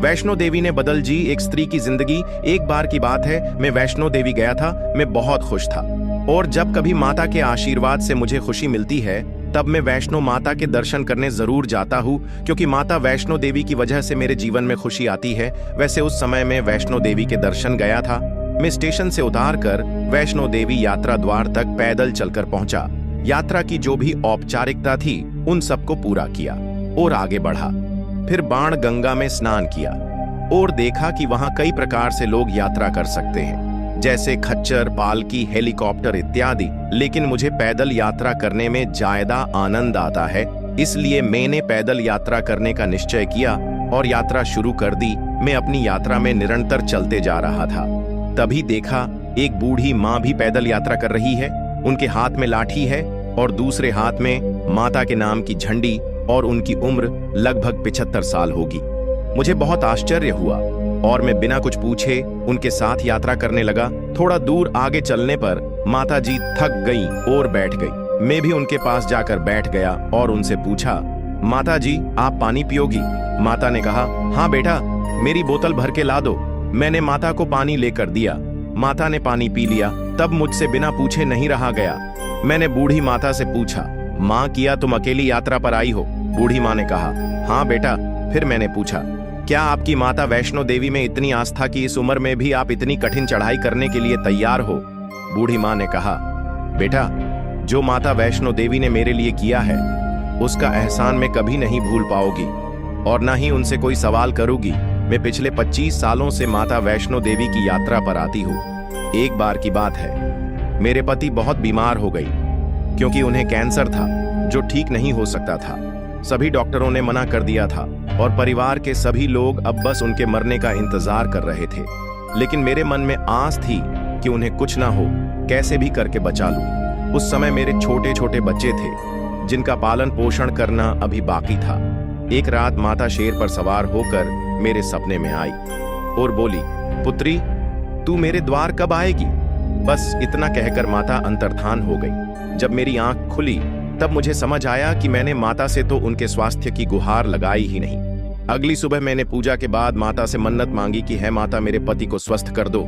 वैष्णो देवी ने बदल जी एक स्त्री की जिंदगी। एक बार की बात है, मैं वैष्णो देवी गया था। मैं बहुत खुश था और जब कभी माता के आशीर्वाद से मुझे खुशी मिलती है तब मैं वैष्णो माता के दर्शन करने जरूर जाता हूँ, क्योंकि माता वैष्णो देवी की वजह से मेरे जीवन में खुशी आती है। वैसे उस समय मैं वैष्णो देवी के दर्शन गया था। मैं स्टेशन से उतार कर वैष्णो देवी यात्रा द्वार तक पैदल चलकर पहुंचा। यात्रा की जो भी औपचारिकता थी उन सबको पूरा किया और आगे बढ़ा। फिर बाण गंगा में स्नान किया और देखा कि वहां कई प्रकार से लोग यात्रा कर सकते हैं, जैसे खच्चर, पालकी, हेलीकॉप्टर इत्यादि। लेकिन मुझे पैदल यात्रा करने में ज्यादा आनंद आता है, इसलिए मैंने पैदल यात्रा करने का निश्चय किया और यात्रा शुरू कर दी। मैं अपनी यात्रा में निरंतर चलते जा रहा था। तभी देखा एक बूढ़ी माँ भी पैदल यात्रा कर रही है। उनके हाथ में लाठी है और दूसरे हाथ में माता के नाम की झंडी और उनकी उम्र लगभग 75 साल होगी। मुझे बहुत आश्चर्य हुआ और मैं बिना कुछ पूछे उनके साथ यात्रा करने लगा। थोड़ा दूर आगे चलने पर माता जी थक गई और बैठ गई। मैं भी उनके पास जाकर बैठ गया और उनसे पूछा, माता जी आप पानी पियोगी? माता ने कहा, हाँ बेटा, मेरी बोतल भर के ला दो। मैंने माता को पानी लेकर दिया। माता ने पानी पी लिया। तब मुझसे बिना पूछे नहीं रहा गया। मैंने बूढ़ी माता से पूछा, माँ किया तुम अकेली यात्रा पर आई हो? बूढ़ी माँ ने कहा, हाँ बेटा। फिर मैंने पूछा, क्या आपकी माता वैष्णो देवी में इतनी आस्था की इस उम्र में भी आप इतनी कठिन चढ़ाई करने के लिए तैयार हो? बूढ़ी माँ ने कहा, बेटा, जो माता वैष्णो देवी ने मेरे लिए किया है उसका एहसान मैं कभी नहीं भूल पाओगी और ना ही उनसे कोई सवाल करूंगी। मैं पिछले 25 सालों से माता वैष्णो देवी की यात्रा पर आती हूँ। एक बार की बात है, मेरे पति बहुत बीमार हो गई क्योंकि उन्हें कैंसर था जो ठीक नहीं हो सकता था। सभी डॉक्टरों ने मना कर दिया था और परिवार के सभी लोग अब बस उनके मरने का इंतजार कर रहे थे। लेकिन मेरे मन में आस थी कि उन्हें कुछ ना हो, कैसे भी करके बचा लूं। उस समय मेरे छोटे छोटे बच्चे थे जिनका पालन पोषण करना अभी बाकी था। एक रात माता शेर पर सवार होकर मेरे सपने में आई और बोली, पुत्री तू मेरे द्वार कब आएगी? बस इतना कहकर माता अंतर्धान हो गई। जब मेरी आंख खुली तब मुझे समझ आया कि मैंने माता से तो उनके स्वास्थ्य की गुहार लगाई ही नहीं। अगली सुबह मैंने पूजा के बाद माता से मन्नत मांगी कि है माता, मेरे पति को स्वस्थ कर दो,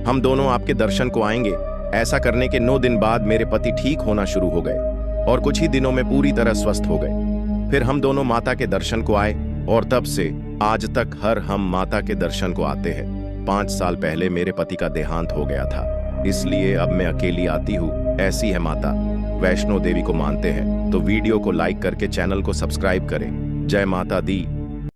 हम दोनों आपके दर्शन को आएंगे। ऐसा करने के 9 दिन बाद मेरे पति ठीक होना शुरू हो गए और कुछ ही दिनों में पूरी तरह स्वस्थ हो गए। फिर हम दोनों माता के दर्शन को आए और तब से आज तक हर हम माता के दर्शन को आते हैं। 5 साल पहले मेरे पति का देहांत हो गया था, इसलिए अब मैं अकेली आती हूँ। ऐसी है माता। वैष्णो देवी को मानते हैं तो वीडियो को लाइक करके चैनल को सब्सक्राइब करें। जय माता दी।